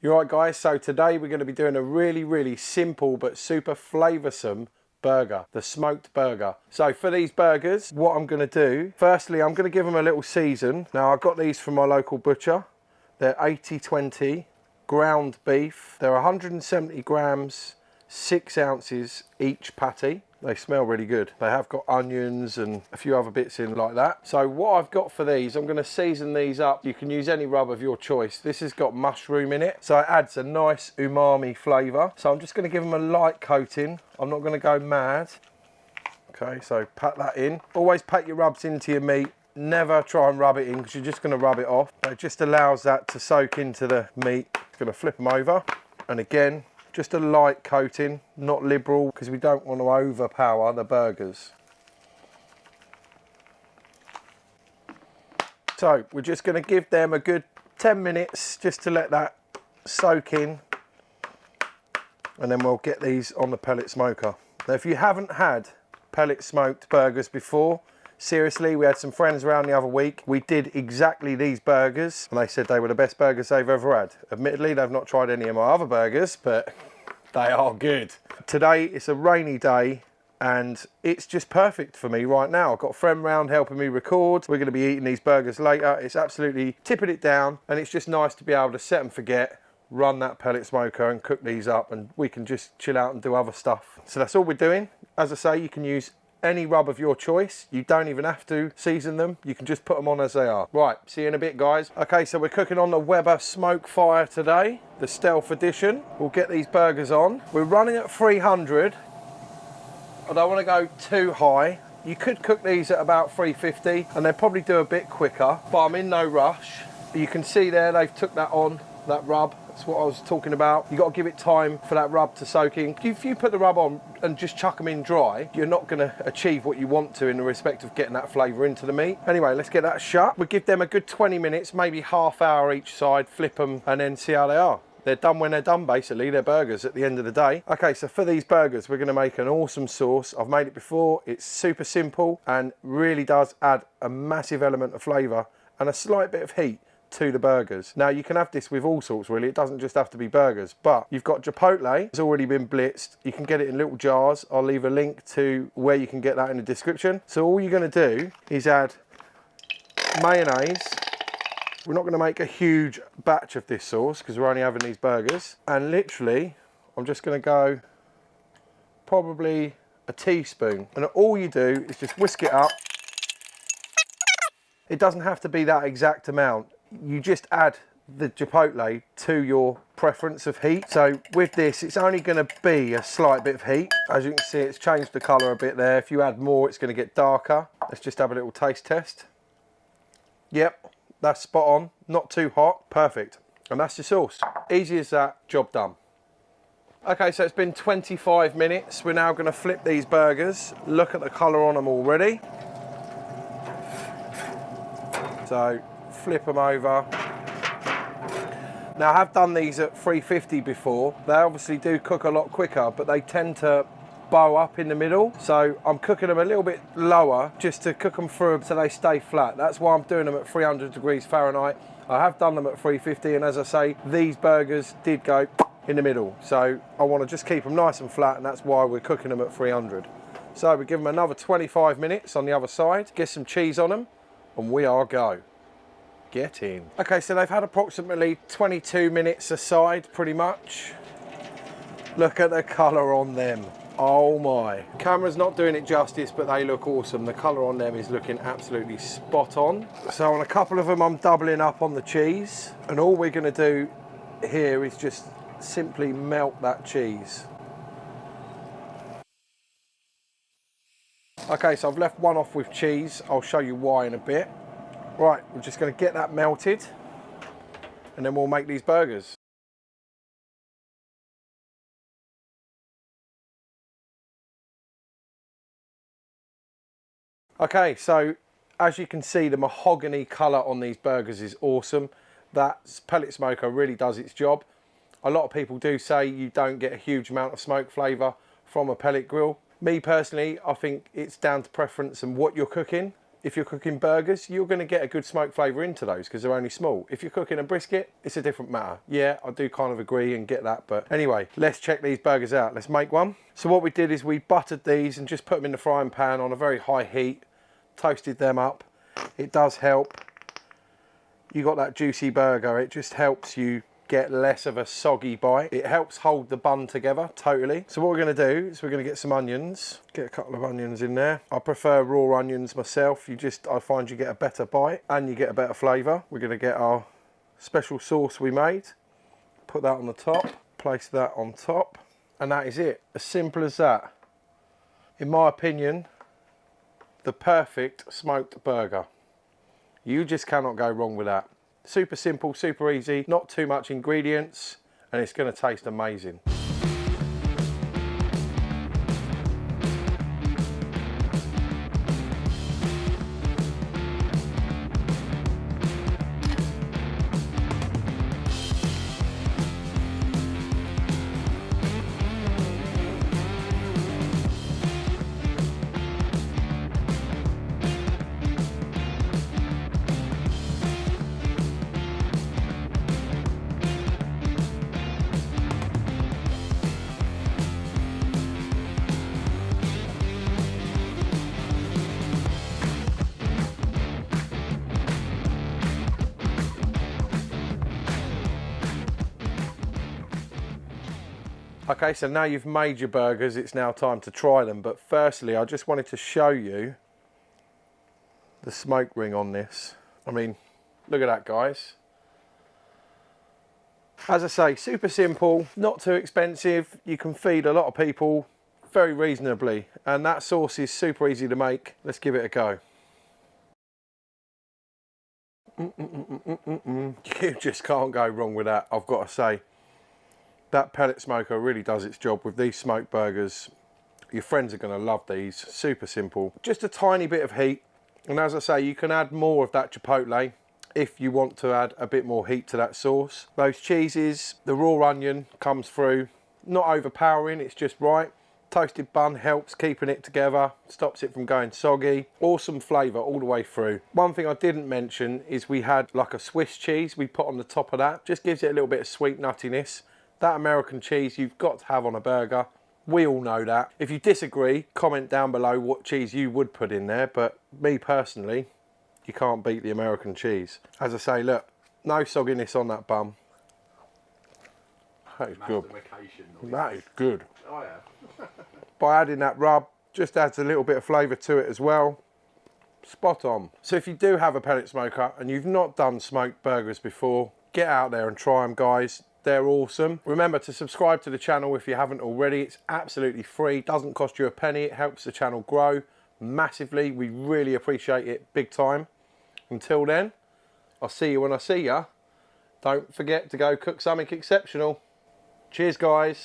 You alright guys, so today we're going to be doing a really simple but super flavoursome burger, the smoked burger. So for these burgers, what I'm going to do, firstly I'm going to give them a little season. Now I got these from my local butcher. They're 80/20 ground beef. They're 170 grams, 6 ounces each patty. They smell really good. They have got onions and a few other bits in like that. So what I've got for these, I'm going to season these up. You can use any rub of your choice. This has got mushroom in it, so it adds a nice umami flavour. So I'm just going to give them a light coating. I'm not going to go mad. Okay, so pat that in. Always pat your rubs into your meat. Never try and rub it in because you're just going to rub it off. It just allows that to soak into the meat. Going to flip them over, and again, just a light coating, not liberal, because we don't want to overpower the burgers. So we're just going to give them a good 10 minutes just to let that soak in, and then we'll get these on the pellet smoker. Now if you haven't had pellet smoked burgers before, seriously, we had some friends around the other week. We did exactly these burgers and they said they were the best burgers they've ever had. Admittedly, they've not tried any of my other burgers, but they are good. Today, it's a rainy day and it's just perfect for me right now. I've got a friend round helping me record. We're going to be eating these burgers later. It's absolutely tipping it down, and it's just nice to be able to set and forget, run that pellet smoker and cook these up, and we can just chill out and do other stuff. So that's all we're doing. As I say, you can use any rub of your choice. You don't even have to season them. You can just put them on as they are. Right, see you in a bit, guys. Okay, so we're cooking on the Weber Smokefire today, the Stealth Edition. We'll get these burgers on. We're running at 300. I don't want to go too high. You could cook these at about 350 and they'll probably do a bit quicker, but I'm in no rush. You can see there, they've took that on, that rub. That's what I was talking about. You've got to give it time for that rub to soak in. If you put the rub on and just chuck them in dry, you're not going to achieve what you want to in the respect of getting that flavour into the meat. Anyway, let's get that shut. We'll give them a good 20 minutes, maybe half hour each side, flip them and then see how they are. They're done when they're done, basically. They're burgers at the end of the day. Okay, so for these burgers, we're going to make an awesome sauce. I've made it before. It's super simple and really does add a massive element of flavour and a slight bit of heat to the burgers. Now you can have this with all sorts really, it doesn't just have to be burgers, but you've got chipotle, it's already been blitzed. You can get it in little jars. I'll leave a link to where you can get that in the description. So all you're going to do is add mayonnaise. We're not going to make a huge batch of this sauce because we're only having these burgers, and literally I'm just going to go probably a teaspoon, and all you do is just whisk it up. It doesn't have to be that exact amount. You just add the chipotle to your preference of heat. So with this, it's only going to be a slight bit of heat. As you can see, it's changed the colour a bit there. If you add more, it's going to get darker. Let's just have a little taste test. Yep, that's spot on. Not too hot. Perfect. And that's your sauce. Easy as that. Job done. Okay, so it's been 25 minutes. We're now going to flip these burgers. Look at the colour on them already. So flip them over. Now I have done these at 350 before. They obviously do cook a lot quicker, but they tend to bow up in the middle. So I'm cooking them a little bit lower just to cook them through so they stay flat. That's why I'm doing them at 300 degrees Fahrenheit. I have done them at 350, and as I say, these burgers did go in the middle. So I want to just keep them nice and flat, and that's why we're cooking them at 300. So we give them another 25 minutes on the other side, get some cheese on them, and we are go. Get in. Okay, so they've had approximately 22 minutes aside, pretty much. Look at the colour on them. Oh my. Camera's not doing it justice, but they look awesome. The colour on them is looking absolutely spot on. So on a couple of them, I'm doubling up on the cheese. And all we're going to do here is just simply melt that cheese. Okay, so I've left one off with cheese. I'll show you why in a bit. Right, we're just going to get that melted and then we'll make these burgers. Okay, so as you can see, the mahogany colour on these burgers is awesome. That pellet smoker really does its job. A lot of people do say you don't get a huge amount of smoke flavour from a pellet grill. Me personally, I think it's down to preference and what you're cooking. if you're cooking burgers, you're going to get a good smoke flavour into those because they're only small. If you're cooking a brisket, it's a different matter. Yeah, I do kind of agree and get that, but anyway, let's check these burgers out. Let's make one. So what we did is we buttered these and just put them in the frying pan on a very high heat, toasted them up. It does help. You got that juicy burger, it just helps you get less of a soggy bite. It helps hold the bun together totally. So what we're going to do is we're going to get some onions, get a couple of onions in there. I prefer raw onions myself. I find you get a better bite and you get a better flavour. We're going to get our special sauce we made, put that on the top, place that on top, and that is it. As simple as that. In my opinion, the perfect smoked burger. You just cannot go wrong with that. Super simple, super easy, not too much ingredients, and it's going to taste amazing. Okay, so now you've made your burgers, it's now time to try them. But firstly, I just wanted to show you the smoke ring on this. I mean, look at that, guys. As I say, super simple, not too expensive. You can feed a lot of people very reasonably. And that sauce is super easy to make. Let's give it a go. You just can't go wrong with that, I've got to say. That pellet smoker really does its job with these smoked burgers. Your friends are going to love these. Super simple. Just a tiny bit of heat. And as I say, you can add more of that chipotle if you want to add a bit more heat to that sauce. Those cheeses, the raw onion comes through. Not overpowering, it's just right. Toasted bun helps keeping it together, stops it from going soggy. Awesome flavour all the way through. One thing I didn't mention is we had like a Swiss cheese we put on the top of that. Just gives it a little bit of sweet nuttiness. That American cheese you've got to have on a burger. We all know that. If you disagree, comment down below what cheese you would put in there. But me personally, you can't beat the American cheese. As I say, look, no sogginess on that bun. That is good. That is good. Oh yeah. By adding that rub, just adds a little bit of flavour to it as well. Spot on. So if you do have a pellet smoker and you've not done smoked burgers before, get out there and try them, guys. They're awesome. Remember to subscribe to the channel if you haven't already. It's absolutely free, doesn't cost you a penny. It helps the channel grow massively. We really appreciate it big time. Until then, I'll see you when I see ya. Don't forget to go cook something exceptional. Cheers, guys.